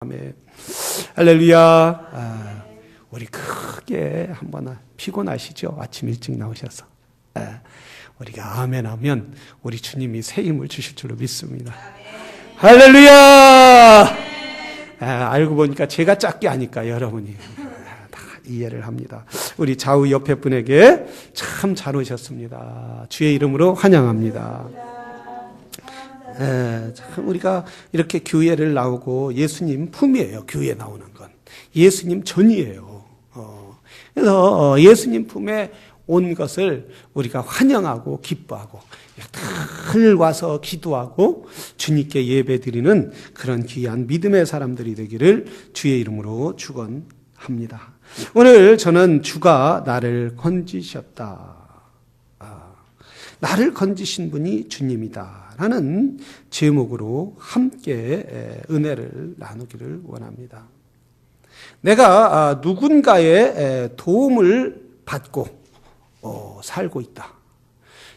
아멘. 할렐루야. 우리 크게 한번 피곤하시죠? 아침 일찍 나오셔서. 우리가 아멘 하면 우리 주님이 새 힘을 주실 줄로 믿습니다. 할렐루야. 알고 보니까 제가 작게 하니까 여러분이 다 이해를 합니다. 우리 좌우 옆에 분에게 참 잘 오셨습니다. 주의 이름으로 환영합니다. 참 우리가 이렇게 교회를 나오고 예수님 품이에요. 교회 나오는 건 예수님 전이에요. 그래서 예수님 품에 온 것을 우리가 환영하고 기뻐하고 늘 와서 기도하고 주님께 예배드리는 그런 귀한 믿음의 사람들이 되기를 주의 이름으로 축원합니다. 오늘 저는 주가 나를 건지셨다. 나를 건지신 분이 주님이다 라는 제목으로 함께 은혜를 나누기를 원합니다. 내가 누군가의 도움을 받고 살고 있다.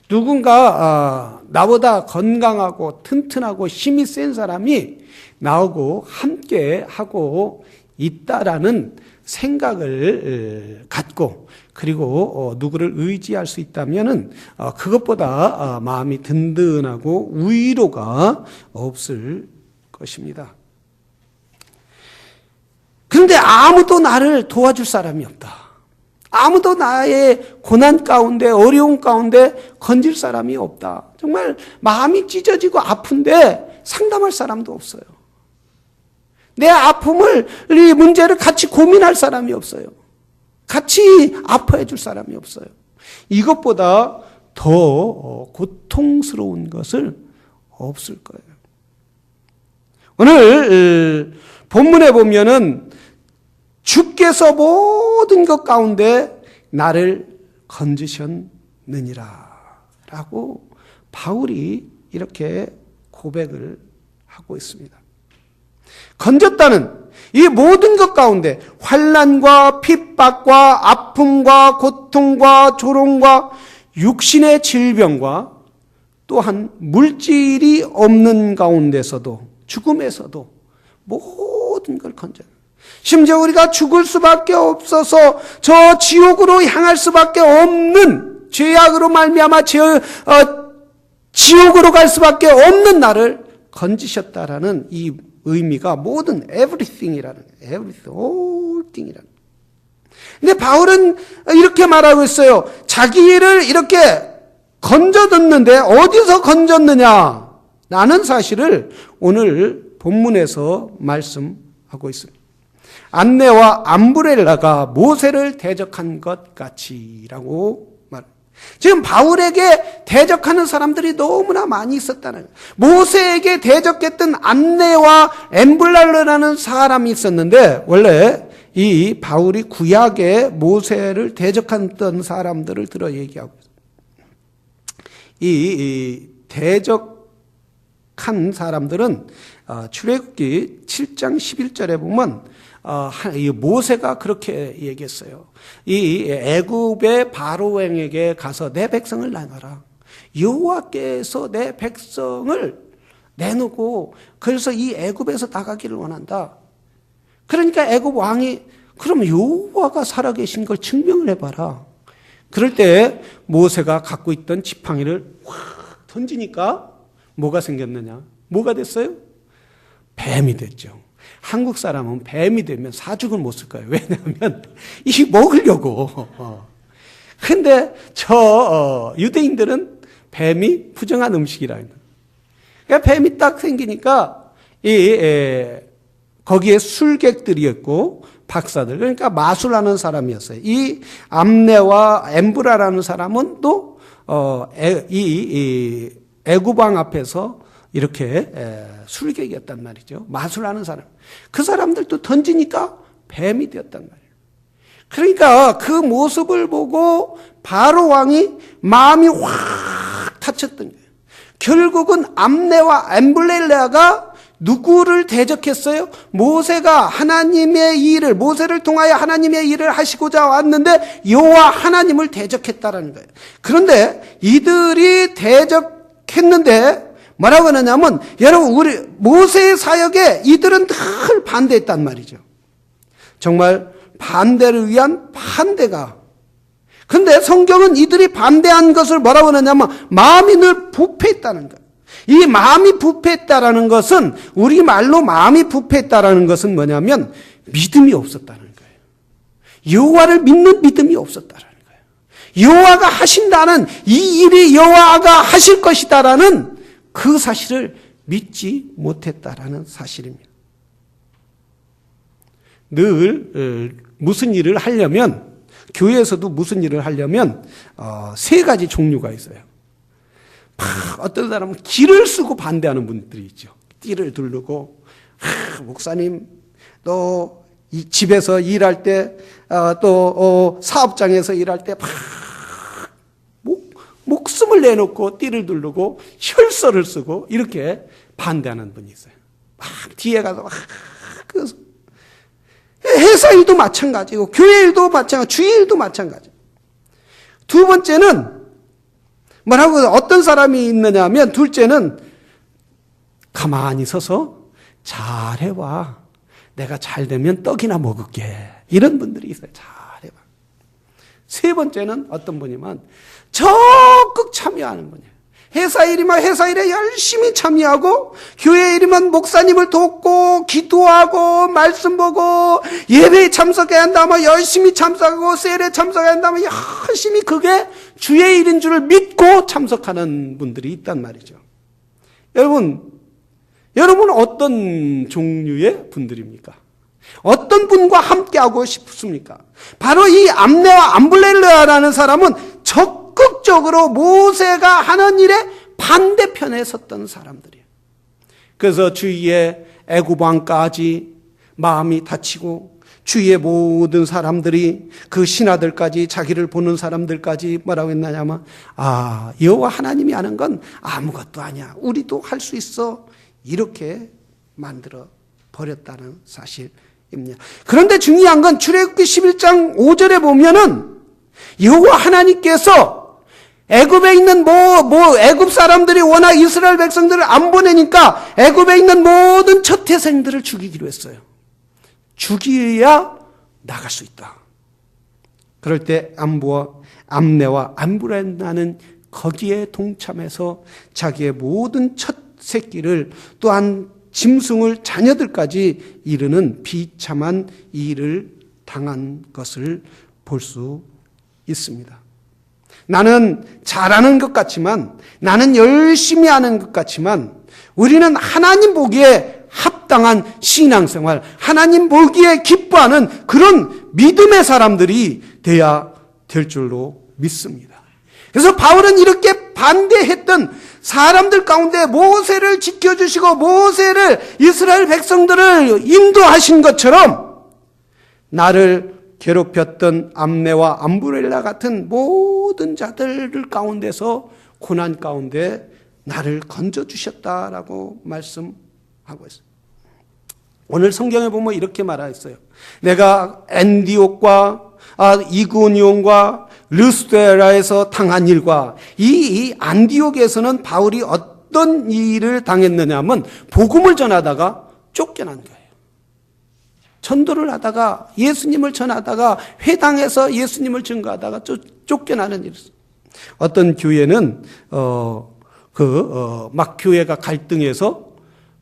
누군가 나보다 건강하고 튼튼하고 힘이 센 사람이 나하고 함께 하고 있다라는 생각을 갖고 그리고 누구를 의지할 수 있다면은 그것보다 마음이 든든하고 위로가 없을 것입니다. 그런데 아무도 나를 도와줄 사람이 없다. 아무도 나의 고난 가운데 어려움 가운데 건질 사람이 없다. 정말 마음이 찢어지고 아픈데 상담할 사람도 없어요. 내 아픔을, 이 문제를 같이 고민할 사람이 없어요. 같이 아파해 줄 사람이 없어요. 이것보다 더 고통스러운 것을 없을 거예요. 오늘 본문에 보면은 주께서 모든 것 가운데 나를 건지셨느니라 라고 바울이 이렇게 고백을 하고 있습니다. 건졌다는 이 모든 것 가운데 환난과 핍박과 아픔과 고통과 조롱과 육신의 질병과 또한 물질이 없는 가운데서도 죽음에서도 모든 걸 건져요. 심지어 우리가 죽을 수밖에 없어서 저 지옥으로 향할 수밖에 없는 죄악으로 말미암아 지옥으로 갈 수밖에 없는 나를 건지셨다라는 이 의미가 모든 everything이라는 거예요. everything, all thing이라는 거예요. 근데 바울은 이렇게 말하고 있어요. 자기를 이렇게 건져뒀는데 어디서 건졌느냐? 라는 사실을 오늘 본문에서 말씀하고 있습니다. 안네와 암브렐라가 모세를 대적한 것 같이라고 지금 바울에게 대적하는 사람들이 너무나 많이 있었다는 거예요. 모세에게 대적했던 안네와 엠블랄라라는 사람이 있었는데 원래 이 바울이 구약에 모세를 대적했던 사람들을 들어 얘기하고 있어요. 이 대적한 사람들은 출애굽기 7장 11절에 보면 모세가 그렇게 얘기했어요. 이 애굽의 바로왕에게 가서 내 백성을 나눠라. 여호와께서 내 백성을 내놓고 그래서 이 애굽에서 나가기를 원한다. 그러니까 애굽 왕이 그럼 여호와가 살아계신 걸 증명을 해봐라. 그럴 때 모세가 갖고 있던 지팡이를 확 던지니까 뭐가 생겼느냐? 뭐가 됐어요? 뱀이 됐죠. 한국 사람은 뱀이 되면 사죽을 못 쓸 거예요. 왜냐하면 이 먹으려고. 근데 유대인들은 뱀이 부정한 음식이라. 그러니까 뱀이 딱 생기니까 거기에 술객들이었고 박사들, 그러니까 마술하는 사람이었어요. 이 암네와 엠브라라는 사람은 또 이 애굽왕 앞에서 이렇게 술객이었단 말이죠. 마술하는 사람. 그 사람들도 던지니까 뱀이 되었단 말이에요. 그러니까 그 모습을 보고 바로 왕이 마음이 확 다쳤던 거예요. 결국은 암네와 엠블렐라가 누구를 대적했어요? 모세가 모세를 통하여 하나님의 일을 하시고자 왔는데 여호와 하나님을 대적했다라는 거예요. 그런데 이들이 대적했는데 뭐라고 하느냐면 여러분 우리 모세의 사역에 이들은 늘 반대했단 말이죠. 정말 반대를 위한 반대가. 근데 성경은 이들이 반대한 것을 뭐라고 하느냐면 마음이 늘 부패했다는 거예요. 이 마음이 부패했다라는 것은 우리말로 마음이 부패했다라는 것은 뭐냐면 믿음이 없었다는 거예요. 여호와를 믿는 믿음이 없었다라는 거예요. 여호와가 하신다는 이 일이 여호와가 하실 것이다라는 그 사실을 믿지 못했다라는 사실입니다. 늘 무슨 일을 하려면 교회에서도 무슨 일을 하려면 세 가지 종류가 있어요. 어떤 사람은 길을 쓰고 반대하는 분들이 있죠. 띠를 두르고 목사님 또 집에서 일할 때 또 사업장에서 일할 때 목숨을 내놓고 띠를 두르고 혈서를 쓰고 이렇게 반대하는 분이 있어요. 막 뒤에 가서 회사 일도 마찬가지고 교회 일도 마찬가지고 주의 일도 마찬가지. 두 번째는 뭐라고 어떤 사람이 있느냐 하면 둘째는 가만히 서서 잘해봐. 내가 잘 되면 떡이나 먹을게. 이런 분들이 있어요. 잘해봐. 세 번째는 어떤 분이면 적극 참여하는 분이에요. 회사 일이면 회사 일에 열심히 참여하고 교회 일이면 목사님을 돕고 기도하고 말씀 보고 예배에 참석해야 한다면 열심히 참석하고 세일에 참석해야 한다면 열심히 그게 주의 일인 줄 믿고 참석하는 분들이 있단 말이죠. 여러분 어떤 종류의 분들입니까? 어떤 분과 함께하고 싶습니까? 바로 이 암네와 암블렐레라는 사람은 적극적으로 모세가 하는 일에 반대편에 섰던 사람들이에요. 그래서 주위의 애굽 왕까지 마음이 다치고 주위의 모든 사람들이 그 신하들까지 자기를 보는 사람들까지 뭐라고 했냐면 여호와 하나님이 하는 건 아무것도 아니야. 우리도 할 수 있어. 이렇게 만들어 버렸다는 사실입니다. 그런데 중요한 건 출애굽기 11장 5절에 보면은 여호와 하나님께서 애굽에 있는 애굽 사람들이 워낙 이스라엘 백성들을 안 보내니까 애굽에 있는 모든 첫 태생들을 죽이기로 했어요. 죽여야 나갈 수 있다. 그럴 때 암네와 암브렐레는 거기에 동참해서 자기의 모든 첫 새끼를 또한 짐승을 자녀들까지 이르는 비참한 일을 당한 것을 볼 수 있습니다. 나는 잘하는 것 같지만 나는 열심히 하는 것 같지만 우리는 하나님 보기에 합당한 신앙생활, 하나님 보기에 기뻐하는 그런 믿음의 사람들이 돼야 될 줄로 믿습니다. 그래서 바울은 이렇게 반대했던 사람들 가운데 모세를 지켜주시고 모세를 이스라엘 백성들을 인도하신 것처럼 나를 괴롭혔던 암네와 암브렐레 같은 모든 자들 가운데서 고난 가운데 나를 건져주셨다라고 말씀하고 있어요. 오늘 성경에 보면 이렇게 말하였어요. 내가 안디옥과 이고니온과 르스드라에서 당한 일과 이 안디옥에서는 바울이 어떤 일을 당했느냐 하면 복음을 전하다가 쫓겨난 거예요. 전도를 하다가 예수님을 전하다가 회당에서 예수님을 증거하다가 쫓겨나는 일이었어요. 어떤 교회는 막 교회가 갈등해서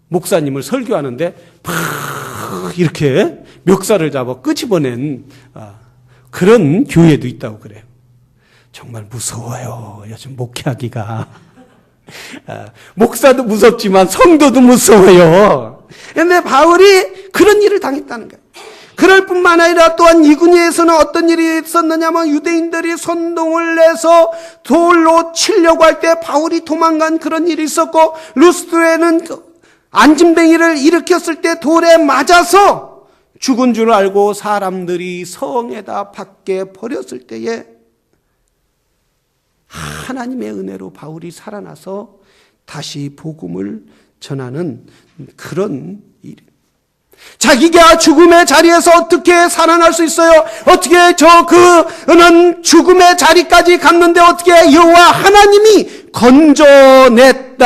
목사님을 설교하는데 팍 이렇게 멱살을 잡아 끄집어낸 그런 교회도 있다고 그래요. 정말 무서워요. 요즘 목회하기가. 목사도 무섭지만 성도도 무서워요. 그런데 바울이 그런 일을 당했다는 거예요. 그럴 뿐만 아니라 또한 이구니에서는 어떤 일이 있었느냐면 유대인들이 선동을 내서 돌로 치려고 할 때 바울이 도망간 그런 일이 있었고 루스드에는 안진뱅이를 일으켰을 때 돌에 맞아서 죽은 줄 알고 사람들이 성에다 밖에 버렸을 때에 하나님의 은혜로 바울이 살아나서 다시 복음을 전하는 그런 일. 자기가 죽음의 자리에서 어떻게 살아날 수 있어요? 어떻게 그는 죽음의 자리까지 갔는데 어떻게 여호와 하나님이 건져냈다라고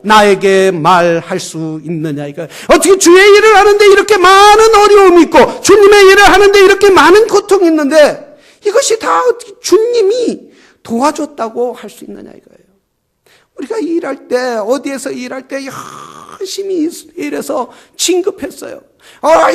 나에게 말할 수 있느냐 이거. 어떻게 주의 일을 하는데 이렇게 많은 어려움이 있고 주님의 일을 하는데 이렇게 많은 고통이 있는데 이것이 다 어떻게 주님이 도와줬다고 할 수 있느냐 이거예요. 우리가 일할 때 어디에서 일할 때 열심히 일해서 진급했어요.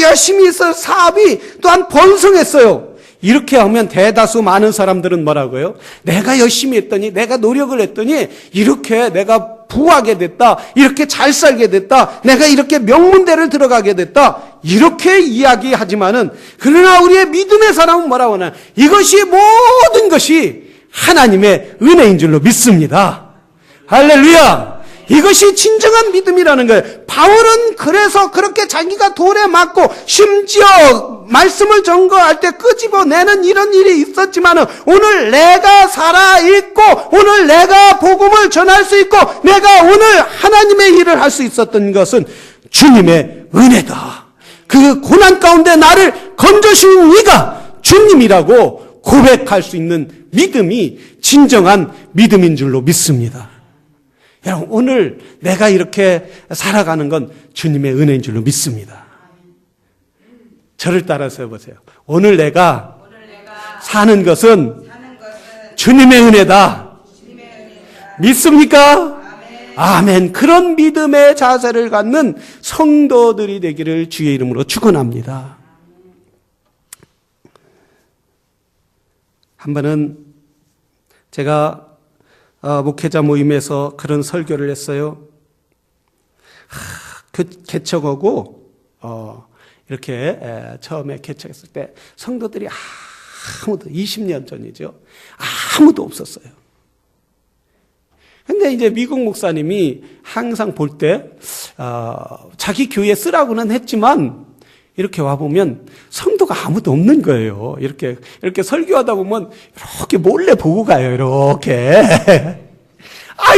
열심히 해서 사업이 또한 번성했어요. 이렇게 하면 대다수 많은 사람들은 뭐라고요? 내가 열심히 했더니 내가 노력을 했더니 이렇게 내가 부하게 됐다. 이렇게 잘 살게 됐다. 내가 이렇게 명문대를 들어가게 됐다. 이렇게 이야기하지만은 그러나 우리의 믿음의 사람은 뭐라고 하나? 이것이 모든 것이 하나님의 은혜인 줄로 믿습니다. 할렐루야! 이것이 진정한 믿음이라는 거예요. 바울은 그래서 그렇게 자기가 돌에 맞고 심지어 말씀을 전거할 때 끄집어내는 이런 일이 있었지만 오늘 내가 살아있고 오늘 내가 복음을 전할 수 있고 내가 오늘 하나님의 일을 할 수 있었던 것은 주님의 은혜다. 그 고난 가운데 나를 건져주신 이가 주님이라고 고백할 수 있는 믿음이 진정한 믿음인 줄로 믿습니다. 여러분, 오늘 내가 이렇게 살아가는 건 주님의 은혜인 줄로 믿습니다. 저를 따라서 해보세요. 오늘 내가 사는 것은 주님의 은혜다. 믿습니까? 아멘. 그런 믿음의 자세를 갖는 성도들이 되기를 주의 이름으로 축원합니다. 한 번은 제가 목회자 모임에서 그런 설교를 했어요. 개척하고 이렇게 처음에 개척했을 때 성도들이 아무도 20년 전이죠. 아무도 없었어요. 근데 이제 미국 목사님이 항상 볼 때 자기 교회 쓰라고는 했지만 이렇게 와보면 성도가 아무도 없는 거예요. 이렇게 설교하다 보면 이렇게 몰래 보고 가요. 이렇게.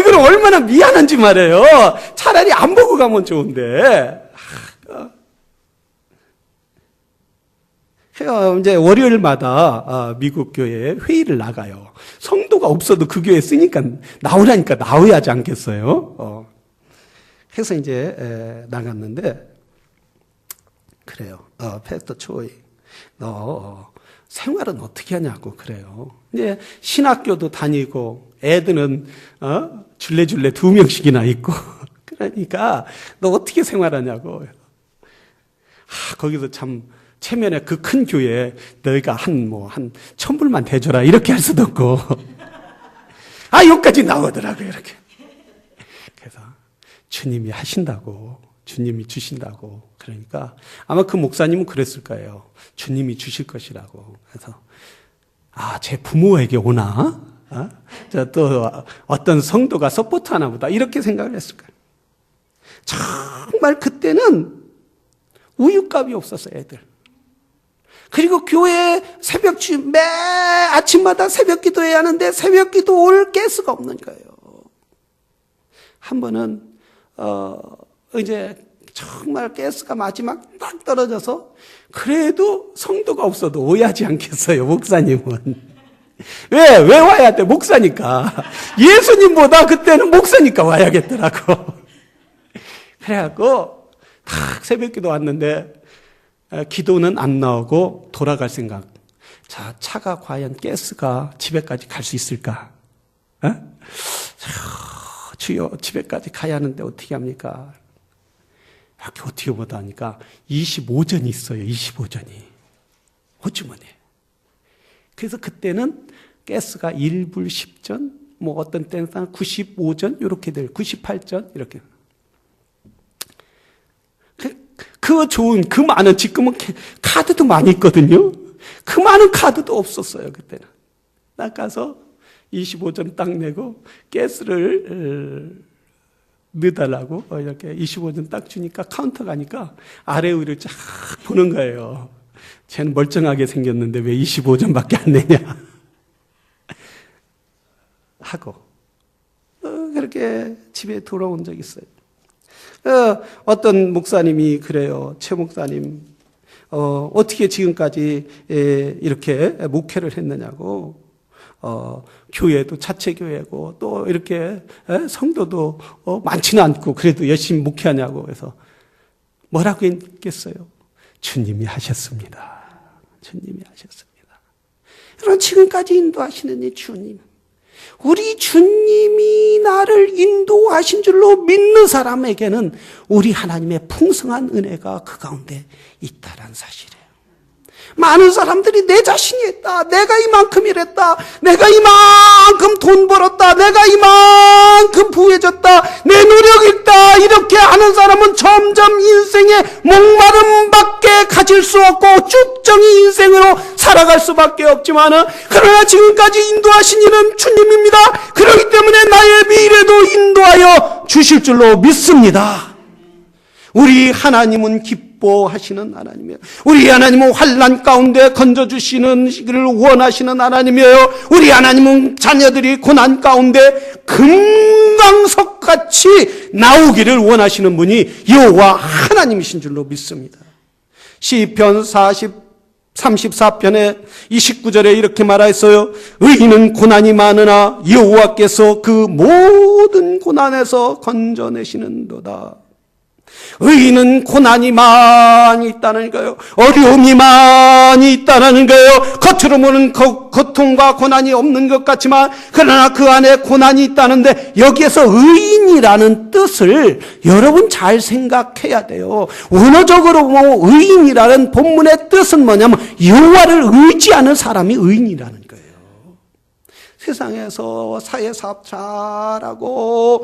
그럼 얼마나 미안한지 말이에요. 차라리 안 보고 가면 좋은데. 이제 월요일마다 미국 교회에 회의를 나가요. 성도가 없어도 그 교회 쓰니까 나오라니까 나와야지 않겠어요? 그래서 이제 나갔는데 그래요. 패스터 초이, 너 생활은 어떻게 하냐고 그래요. 이제 신학교도 다니고 애들은 줄레줄레 2명씩이나 있고 그러니까 너 어떻게 생활하냐고. 거기서 참 체면에 그 큰 교회에 너희가 한 1,000불만 대줘라 이렇게 할 수도 없고 여기까지 나오더라고요. 이렇게. 그래서 주님이 하신다고, 주님이 주신다고. 그러니까 아마 그 목사님은 그랬을 거예요. 주님이 주실 것이라고. 그래서 제 부모에게 오나? 또 어떤 성도가 서포트하나 보다 이렇게 생각을 했을 거예요. 정말 그때는 우유값이 없었어요. 애들. 그리고 교회에 매 아침마다 새벽 기도해야 하는데 새벽 기도 올 가스가 없는 거예요. 한 번은 이제 정말 가스가 마지막 딱 떨어져서 그래도 성도가 없어도 오해하지 않겠어요, 목사님은. 왜 와야 돼? 목사니까. 예수님보다 그때는 목사니까 와야겠더라고. 그래갖고 딱 새벽 기도 왔는데 기도는 안 나오고 돌아갈 생각. 자, 차가 과연 가스가 집에까지 갈 수 있을까? 주여, 집에까지 가야 하는데 어떻게 합니까? 이렇게 어떻게 보다 하니까 25전이 있어요. 25전이. 호주머니. 그래서 그때는 가스가 1불 10전, 어떤 때는 95전, 이렇게 될 98전, 이렇게. 그 좋은, 그 많은, 지금은 카드도 많이 있거든요. 그 많은 카드도 없었어요, 그때는. 딱 가서 25전 딱 내고, 가스를 넣어달라고, 이렇게 25전 딱 주니까 카운터 가니까 아래 위를 쫙 보는 거예요. 쟤는 멀쩡하게 생겼는데 왜 25전밖에 안 내냐. 하고, 그렇게 집에 돌아온 적이 있어요. 어떤 목사님이 그래요. 최 목사님, 어떻게 지금까지 이렇게 목회를 했느냐고. 교회도 자체교회고 또 이렇게 성도도 많지는 않고 그래도 열심히 목회하냐고 해서 뭐라고 했겠어요? 주님이 하셨습니다. 주님이 하셨습니다. 여러분 지금까지 인도하시는 이 주님, 우리 주님이 나를 인도하신 줄로 믿는 사람에게는 우리 하나님의 풍성한 은혜가 그 가운데 있다는 사실이에요. 많은 사람들이 내 자신이 했다, 내가 이만큼 이랬다, 내가 이만큼 돈 벌었다, 내가 이만큼 부해졌다, 내 노력이 있다, 이렇게 하는 사람은 점점 인생의 목마름밖에 가질 수 없고 쭉정이 인생으로 살아갈 수밖에 없지만은, 그러나 지금까지 인도하신 이는 주님입니다. 그렇기 때문에 나의 미래도 인도하여 주실 줄로 믿습니다. 우리 하나님은 기뻐하시는 하나님이에요. 우리 하나님은 환난 가운데 건져주시는 것을 원하시는 하나님이에요. 우리 하나님은 자녀들이 고난 가운데 금강석같이 나오기를 원하시는 분이 여호와 하나님이신 줄로 믿습니다. 시편 34편에 29절에 이렇게 말하였어요. 의인은 고난이 많으나 여호와께서 그 모든 고난에서 건져내시는도다. 의인은 고난이 많이 있다는 거예요. 어려움이 많이 있다는 거예요. 겉으로 보는 고통과 고난이 없는 것 같지만 그러나 그 안에 고난이 있다는데, 여기에서 의인이라는 뜻을 여러분 잘 생각해야 돼요. 원어적으로 보면 의인이라는 본문의 뜻은 뭐냐면 여호와를 의지하는 사람이 의인이라는 거예요. 세상에서 사회사업 잘하고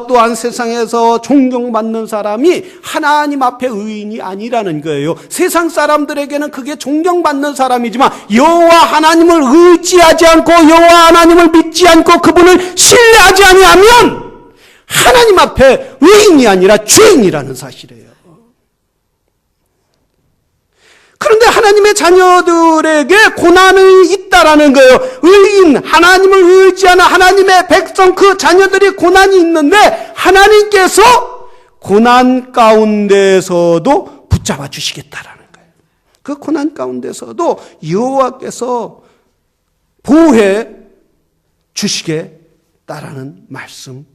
또한 세상에서 존경받는 사람이 하나님 앞에 의인이 아니라는 거예요. 세상 사람들에게는 그게 존경받는 사람이지만 여호와 하나님을 의지하지 않고 여호와 하나님을 믿지 않고 그분을 신뢰하지 아니하면 하나님 앞에 의인이 아니라 죄인이라는 사실이에요. 그런데 하나님의 자녀들에게 고난이 있다라는 거예요. 의인, 하나님을 의지하는 하나님의 백성, 그 자녀들이 고난이 있는데 하나님께서 고난 가운데서도 붙잡아 주시겠다라는 거예요. 그 고난 가운데서도 여호와께서 보호해 주시겠다라는 말씀입니다.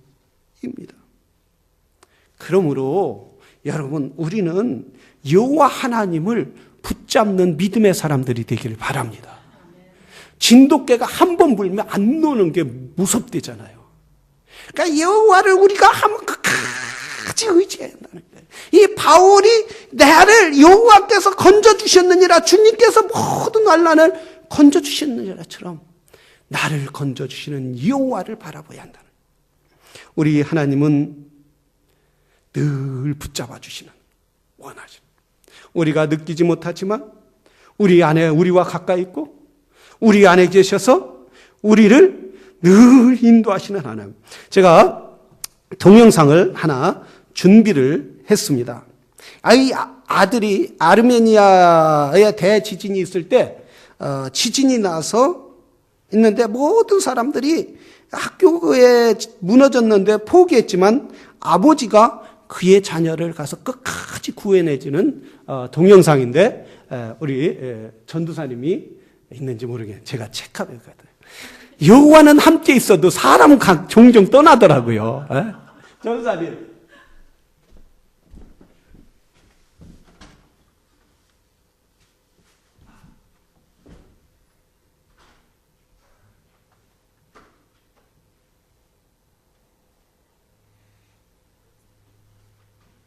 그러므로 여러분, 우리는 여호와 하나님을 붙잡는 믿음의 사람들이 되기를 바랍니다. 진돗개가 한 번 물면 안 노는 게 무섭대잖아요. 그러니까 여호와를 우리가 한번 끝까지 의지해야 한다는 거예요. 이 바울이 나를 여호와께서 건져주셨느니라, 주님께서 모든 환난을 건져주셨느니라처럼 나를 건져주시는 여호와를 바라봐야 한다는 거예요. 우리 하나님은 늘 붙잡아 주시는, 원하시는, 우리가 느끼지 못하지만 우리 안에 우리와 가까이 있고 우리 안에 계셔서 우리를 늘 인도하시는 하나님. 제가 동영상을 하나 준비를 했습니다. 아들이 아르메니아에 대지진이 있을 때 지진이 나서 있는데 모든 사람들이 학교에 무너졌는데 포기했지만 아버지가 그의 자녀를 가서 끝까지 구해내주는 동영상인데, 우리 전도사님이 있는지 모르겠어요. 제가 체크해봤거든요. 여호와는 함께 있어도 사람은 종종 떠나더라고요. 전도사님.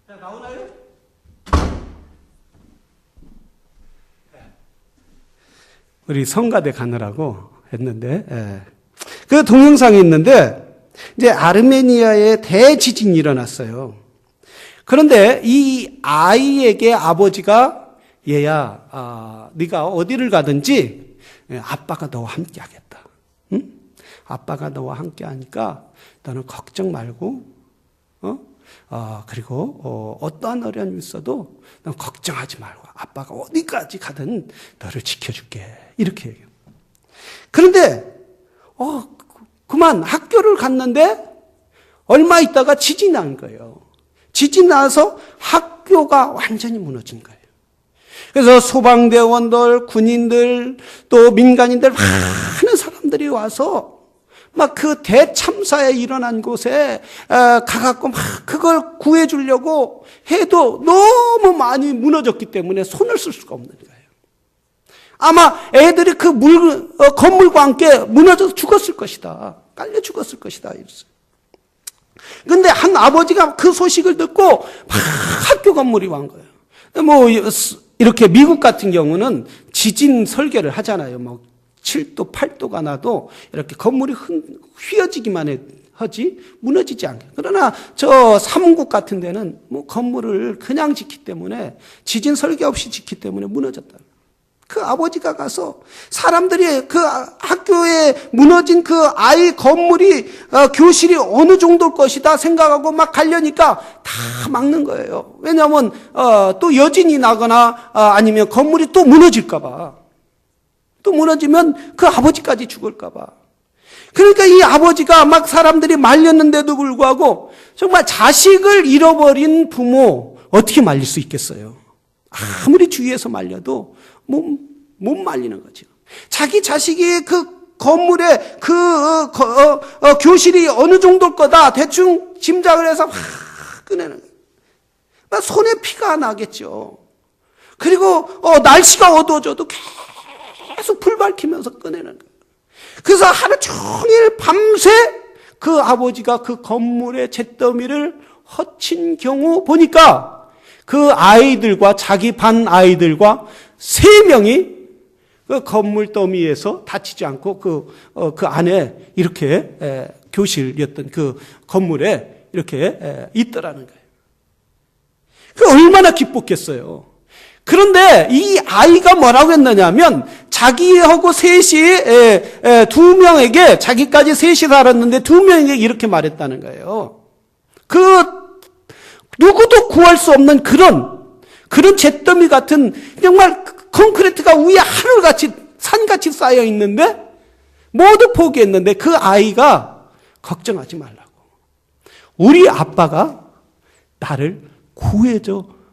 자, 나오나요? 우리 성가대 가느라고 했는데, 그 동영상이 있는데, 이제 아르메니아에 대지진이 일어났어요. 그런데 이 아이에게 아버지가, 얘야, 네가 어디를 가든지 아빠가 너와 함께 하겠다. 응? 아빠가 너와 함께 하니까 너는 걱정 말고, 그리고 어떠한 어려움이 있어도 넌 걱정하지 말고 아빠가 어디까지 가든 너를 지켜줄게. 이렇게 얘기해요. 그런데 그만 학교를 갔는데 얼마 있다가 지진이 난 거예요. 지진 나서 학교가 완전히 무너진 거예요. 그래서 소방대원들, 군인들, 또 민간인들, 많은 사람들이 사람들이 와서 막 그 대참사에 일어난 곳에 가갖고 막 그걸 구해주려고 해도 너무 많이 무너졌기 때문에 손을 쓸 수가 없는 거예요. 아마 애들이 그 건물과 함께 무너져서 죽었을 것이다. 깔려 죽었을 것이다. 이랬어요. 근데 한 아버지가 그 소식을 듣고 막 학교 건물이 완 거예요. 뭐 이렇게 미국 같은 경우는 지진 설계를 하잖아요. 뭐 7도, 8도가 나도 이렇게 건물이 휘어지기만 하지 무너지지 않게. 그러나 저 삼국 같은 데는 뭐 건물을 그냥 짓기 때문에 지진 설계 없이 짓기 때문에 무너졌다. 그 아버지가 가서 사람들이 그 학교에 무너진 그 아이 건물이 교실이 어느 정도일 것이다 생각하고 막 가려니까 다 막는 거예요. 왜냐하면 또 여진이 나거나 아니면 건물이 또 무너질까 봐. 또 무너지면 그 아버지까지 죽을까 봐. 그러니까 이 아버지가 막 사람들이 말렸는데도 불구하고 정말 자식을 잃어버린 부모 어떻게 말릴 수 있겠어요? 아무리 주위에서 말려도 못 말리는 거죠. 자기 자식이 그 건물에 교실이 어느 정도일 거다 대충 짐작을 해서 막 꺼내는 거예요. 막 손에 피가 나겠죠. 그리고 날씨가 어두워져도 계속 불 밝히면서 꺼내는 거예요. 그래서 하루 종일 밤새 그 아버지가 그 건물의 잿더미를 허친 경우 보니까 그 아이들과 자기 반 아이들과 3명이 그 건물 더미에서 다치지 않고 그 안에 이렇게 교실이었던 그 건물에 이렇게 있더라는 거예요. 그 얼마나 기뻤겠어요. 그런데 이 아이가 뭐라고 했느냐면 자기하고 셋이 2명에게 자기까지 셋이 살았는데 2명에게 이렇게 말했다는 거예요. 누구도 구할 수 없는 그런 잿더미 같은 정말 콘크리트가 위에 하늘같이 산같이 쌓여 있는데 모두 포기했는데 그 아이가 걱정하지 말라고. 우리 아빠가 나를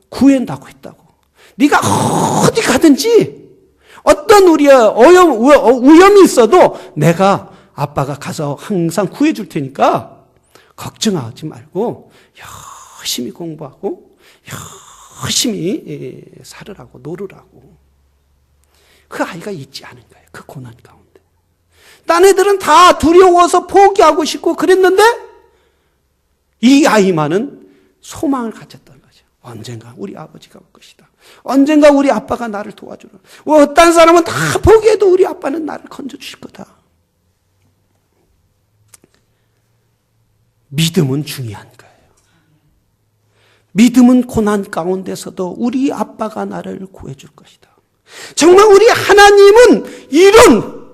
구한다고 했다고. 네가 어디 가든지 어떤 위험이 있어도 내가 아빠가 가서 항상 구해줄 테니까 걱정하지 말고 열심히 공부하고 열심히 살으라고 놀으라고. 그 아이가 있지 않은 거예요. 그 고난 가운데. 딴 애들은 다 두려워서 포기하고 싶고 그랬는데 이 아이만은 소망을 가졌던 거죠. 언젠가 우리 아버지가 올 것이다. 언젠가 우리 아빠가 나를 도와주라. 딴 사람은 다 포기해도 우리 아빠는 나를 건져주실 거다. 믿음은 중요한 거예요. 믿음은 고난 가운데서도 우리 아빠가 나를 구해줄 것이다. 정말 우리 하나님은 이런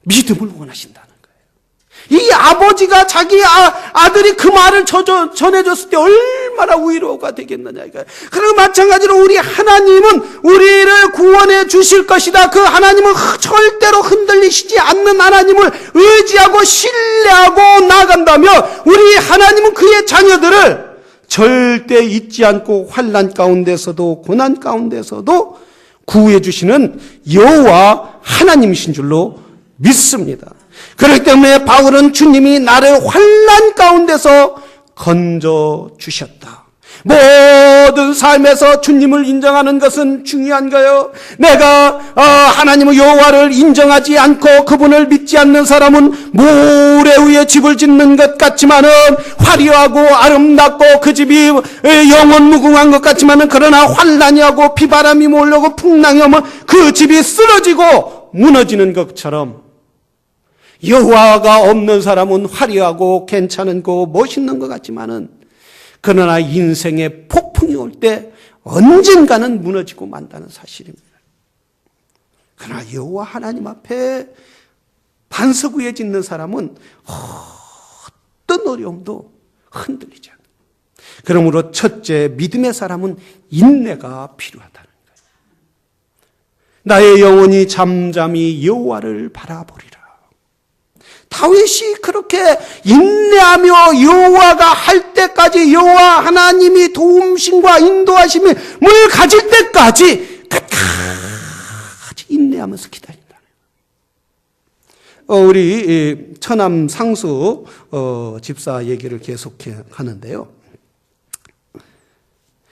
믿음을 원하신다는 거예요. 이 아버지가 자기 아들이 그 말을 전해줬을 때 얼마나 위로가 되겠느냐 이거예요. 그리고 마찬가지로 우리 하나님은 우리를 구원해 주실 것이다. 그 하나님은 절대로 흔들리시지 않는 하나님을 의지하고 신뢰하고 나간다면 우리 하나님은 그의 자녀들을 절대 잊지 않고 환난 가운데서도 고난 가운데서도 구해 주시는 여호와 하나님이신 줄로 믿습니다. 그렇기 때문에 바울은 주님이 나를 환난 가운데서 건져 주셨다. 모든 삶에서 주님을 인정하는 것은 중요한 거예요. 내가 하나님의 여호와를 인정하지 않고 그분을 믿지 않는 사람은 모래 위에 집을 짓는 것 같지만은 화려하고 아름답고 그 집이 영원 무궁한 것 같지만은 그러나 환난이 하고 비바람이 몰려오고 풍랑이 오면 그 집이 쓰러지고 무너지는 것처럼 여호와가 없는 사람은 화려하고 괜찮은 거 멋있는 것 같지만은 그러나 인생의 폭풍이 올 때 언젠가는 무너지고 만다는 사실입니다. 그러나 여호와 하나님 앞에 반석 위에 짓는 사람은 어떤 어려움도 흔들리지 않아요. 그러므로 첫째 믿음의 사람은 인내가 필요하다는 거예요. 나의 영혼이 잠잠히 여호와를 바라보리라. 다윗이 그렇게 인내하며 여호와가 할 때까지 여호와 하나님이 도움심과 인도하심을 가질 때까지 끝까지 인내하면서 기다린다. 우리 처남 상수 집사 얘기를 계속해 하는데요.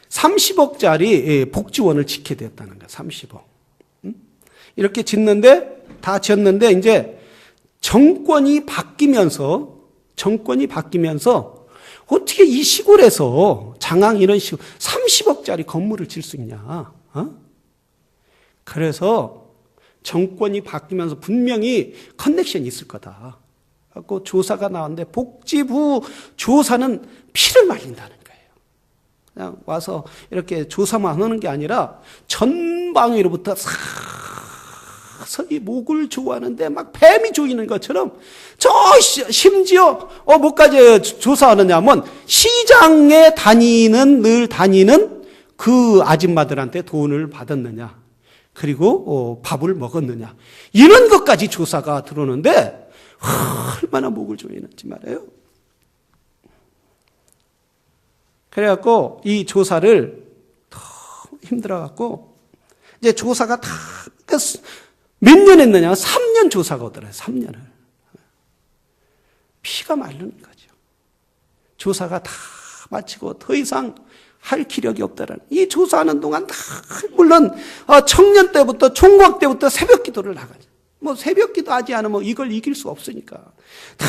30억짜리 복지원을 짓게 되었다는 거예요. 30억. 이렇게 짓는데 다 지었는데 이제 정권이 바뀌면서 어떻게 이 시골에서 장항 이런 식으로 30억짜리 건물을 질 수 있냐? 그래서 정권이 바뀌면서 분명히 커넥션이 있을 거다. 그래서 조사가 나왔는데 복지부 조사는 피를 말린다는 거예요. 그냥 와서 이렇게 조사만 하는 게 아니라 전방위로부터 서서히 목을 조아하는데 막 뱀이 조이는 것처럼 심지어 뭐까지 조사하느냐면 시장에 늘 다니는 그 아줌마들한테 돈을 받았느냐, 그리고 밥을 먹었느냐, 이런 것까지 조사가 들어오는데 얼마나 목을 조이는지 말이에요. 그래갖고 이 조사를 너무 힘들어갖고 이제 조사가 다 몇 년 했느냐? 3년 조사가 오더라고요. 3년을. 피가 마르는 거죠. 조사가 다 마치고 더 이상 할 기력이 없다라는. 이 조사하는 동안 다 물론 청년 때부터 총각 때부터 새벽 기도를 나가죠. 뭐 새벽 기도하지 않으면 이걸 이길 수 없으니까 다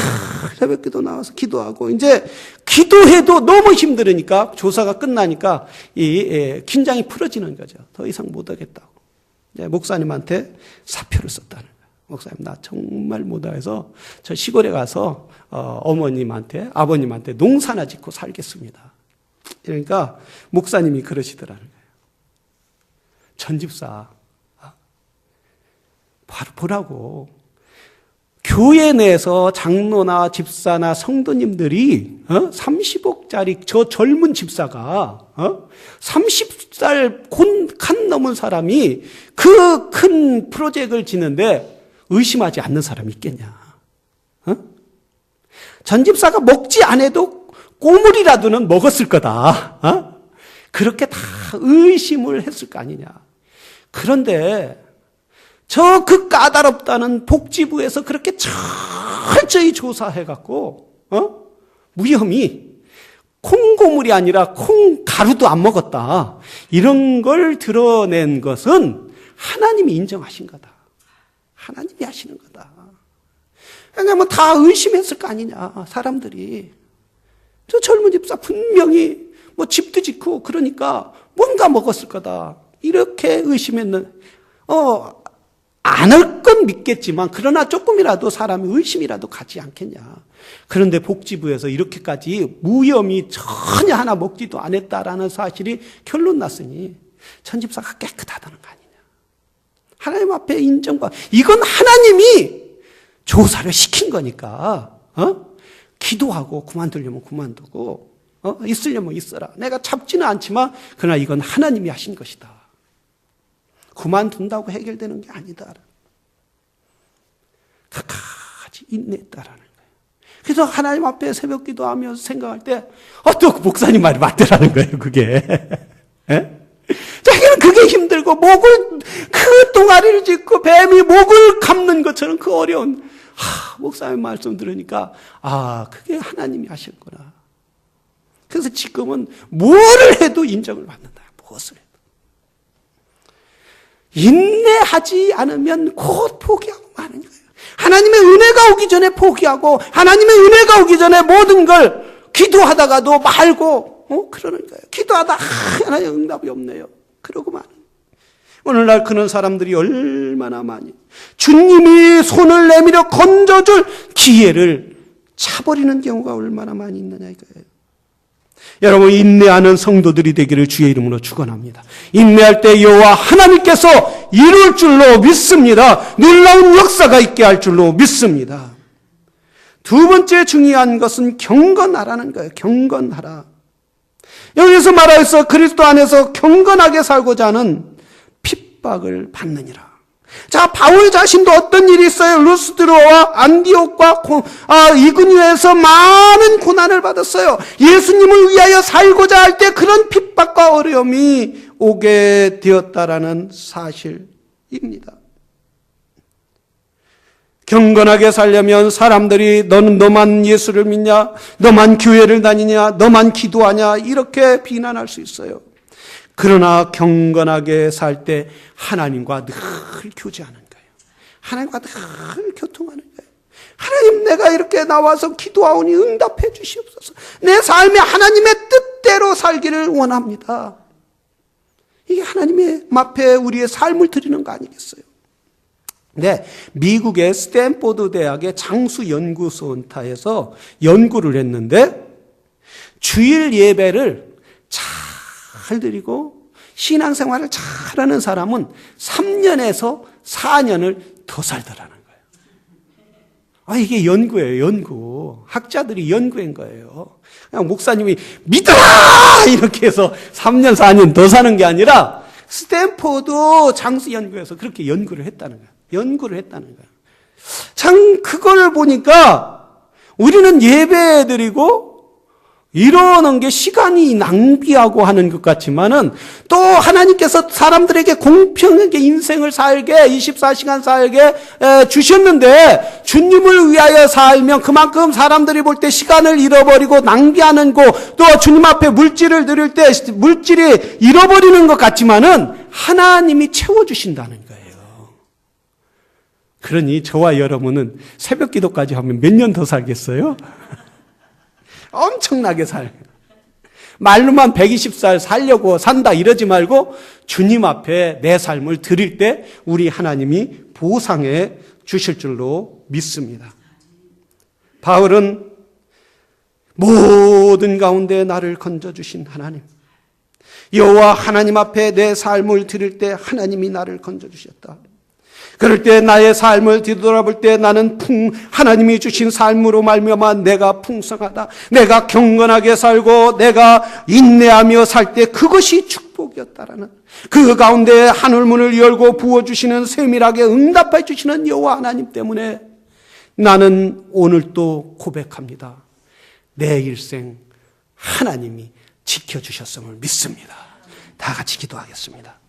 새벽 기도 나와서 기도하고 이제 기도해도 너무 힘들으니까 조사가 끝나니까 이 긴장이 풀어지는 거죠. 더 이상 못하겠다고. 목사님한테 사표를 썼다는 거예요. 목사님, 나 정말 못해서 저 시골에 가서 아버님한테 농사나 짓고 살겠습니다. 그러니까 목사님이 그러시더라는 거예요. 전집사, 바로 보라고. 교회 내에서 장로나 집사나 성도님들이 30억짜리 저 젊은 집사가 30살 칸 넘은 사람이 그 큰 프로젝트를 짓는데 의심하지 않는 사람이 있겠냐. 전 집사가 먹지 않아도 꼬물이라도는 먹었을 거다. 그렇게 다 의심을 했을 거 아니냐. 그런데 저 그 까다롭다는 복지부에서 그렇게 철저히 조사해갖고, 무혐의, 콩고물이 아니라 콩가루도 안 먹었다. 이런 걸 드러낸 것은 하나님이 인정하신 거다. 하나님이 하시는 거다. 왜냐면 다 의심했을 거 아니냐, 사람들이. 저 젊은 집사 분명히 집도 짓고 그러니까 뭔가 먹었을 거다. 이렇게 의심했는, 안 할 건 믿겠지만 그러나 조금이라도 사람이 의심이라도 가지 않겠냐. 그런데 복지부에서 이렇게까지 무혐의 전혀 하나 먹지도 않았다라는 사실이 결론 났으니 전집사가 깨끗하다는 거 아니냐. 하나님 앞에 인정받. 이건 하나님이 조사를 시킨 거니까 기도하고 그만두려면 그만두고 있으려면 있어라. 내가 참지는 않지만 그러나 이건 하나님이 하신 것이다. 그만둔다고 해결되는 게 아니다. 끝까지 인내했다라는 거예요. 그래서 하나님 앞에 새벽 기도하면서 생각할 때 또 목사님 말이 맞더라는 거예요. 그게. 자기는 그게 힘들고 그 동아리를 짓고 뱀이 목을 감는 것처럼 그 어려운 목사님 말씀 들으니까 그게 하나님이 하셨구나. 그래서 지금은 뭐를 해도 인정을 받는다. 무엇을 해도. 인내하지 않으면 곧 포기하고 마는 거예요. 하나님의 은혜가 오기 전에 포기하고 하나님의 은혜가 오기 전에 모든 걸 기도하다가도 말고 그러는 거예요. 기도하다 하나님 응답이 없네요. 그러고 마는. 오늘날 그런 사람들이 얼마나 많이 주님이 손을 내밀어 건져줄 기회를 차버리는 경우가 얼마나 많이 있느냐 이거예요. 여러분, 인내하는 성도들이 되기를 주의 이름으로 축원합니다. 인내할 때 여호와 하나님께서 이룰 줄로 믿습니다. 놀라운 역사가 있게 할 줄로 믿습니다. 두 번째 중요한 것은 경건하라는 거예요. 경건하라. 여기서 말하여서 그리스도 안에서 경건하게 살고자 하는 핍박을 받느니라. 자, 바울 자신도 어떤 일이 있어요? 루스드로와 안디옥과 이근유에서 많은 고난을 받았어요. 예수님을 위하여 살고자 할 때 그런 핍박과 어려움이 오게 되었다라는 사실입니다. 경건하게 살려면 사람들이 너는 너만 예수를 믿냐? 너만 교회를 다니냐? 너만 기도하냐? 이렇게 비난할 수 있어요. 그러나 경건하게 살 때 하나님과 늘 교제하는 거예요. 하나님과 늘 교통하는 거예요. 하나님, 내가 이렇게 나와서 기도하오니 응답해 주시옵소서. 내 삶에 하나님의 뜻대로 살기를 원합니다. 이게 하나님의 앞에 우리의 삶을 드리는 거 아니겠어요? 네, 미국의 스탠포드 대학의 장수연구센터에서 연구를 했는데 주일 예배를 잘 드리고 신앙생활을 잘하는 사람은 3년에서 4년을 더 살더라는 거예요. 이게 연구예요, 연구. 학자들이 연구한 거예요. 그냥 목사님이 믿어라! 이렇게 해서 3년, 4년 더 사는 게 아니라 스탠포드 장수연구에서 그렇게 연구를 했다는 거예요. 연구를 했다는 거예요. 참 그걸 보니까 우리는 예배 드리고 이러는 게 시간이 낭비하고 하는 것 같지만은 또 하나님께서 사람들에게 공평하게 인생을 살게 24시간 살게 주셨는데 주님을 위하여 살면 그만큼 사람들이 볼 때 시간을 잃어버리고 낭비하는 거 또 주님 앞에 물질을 드릴 때 물질이 잃어버리는 것 같지만은 하나님이 채워주신다는 거예요. 그러니 저와 여러분은 새벽 기도까지 하면 몇 년 더 살겠어요? 엄청나게 살아요. 말로만 120살 살려고 산다 이러지 말고 주님 앞에 내 삶을 드릴 때 우리 하나님이 보상해 주실 줄로 믿습니다. 바울은 모든 가운데 나를 건져주신 하나님, 여호와 하나님 앞에 내 삶을 드릴 때 하나님이 나를 건져주셨다. 그럴 때 나의 삶을 뒤돌아볼 때 나는 하나님이 주신 삶으로 말미암아 내가 풍성하다. 내가 경건하게 살고 내가 인내하며 살 때 그것이 축복이었다라는, 그 가운데 하늘문을 열고 부어주시는 세밀하게 응답해 주시는 여호와 하나님 때문에 나는 오늘 또 고백합니다. 내 일생 하나님이 지켜주셨음을 믿습니다. 다 같이 기도하겠습니다.